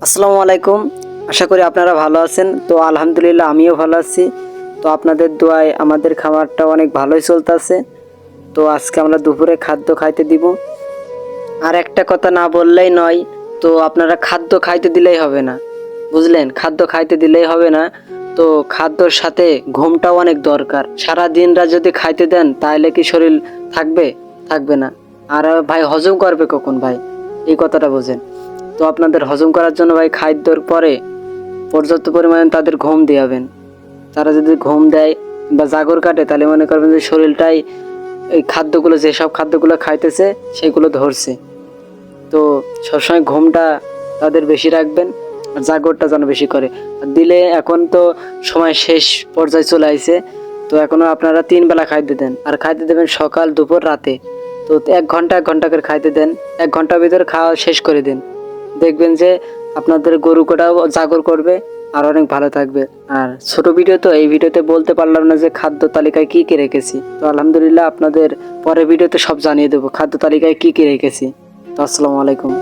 আসসালামু আলাইকুম। আশা করি আপনারা ভালো আছেন। তো আলহামদুলিল্লাহ আমিও ভালো আছি। তো আপনাদের দোয়ায় আমাদের খামারটা অনেক ভালোই চলতেছে। তো আজকে আমরা দুপুরে খাদ্য খাইতে দিব। আর একটা কথা না বললেই নয়, তো আপনারা খাদ্য খাইতে দিলেই হবে না, বুঝলেন? খাদ্য খাইতে দিলেই হবে না, তো খাদ্যর সাথে ঘুমটাও অনেক দরকার। সারা দিনরা যদি খাইতে দেন তাহলে কি শরীর থাকবে? থাকবে না। আর ভাই হজম করবে কখন ভাই? এই কথাটা বোঝেন। তো আপনাদের হজম করার জন্য ভাই খাদ্যর পরে পর্যাপ্ত পরিমাণে তাদের ঘুম দিয়াবেন। তারা যদি ঘুম দেয় বা জাগর কাটে তাহলে মনে করবেন যে শরীরটাই এই খাদ্যগুলো, যেসব খাদ্যগুলো খাইতেছে সেগুলো ধরছে। তো সবসময় ঘুমটা তাদের বেশি রাখবেন, আর জাগরটা যেন বেশি করে। আর দিলে এখন তো সময় শেষ পর্যায়ে চলে আইছে। তো এখনো আপনারা 3 বেলা খাইতে দেন, আর খাইতে দেবেন সকাল দুপুর রাতে। তো 1 ঘন্টা করে খাইতে দেন, 1 ঘন্টার ভিতরে খাওয়া শেষ করে দিন। দেখবেন যে আপনাদের গরু কটাও জাগর করবে আর অনেক ভালো থাকবে। আর ছোট ভিডিও তো, এই ভিডিওতে বলতে পারলাম না যে খাদ্য তালিকায় কি কি রেখেছি। তো আলহামদুলিল্লাহ আপনাদের পরের ভিডিওতে সব জানিয়ে দেবো খাদ্য তালিকায় কি কি রেখেছি। তো আসসালামু আলাইকুম।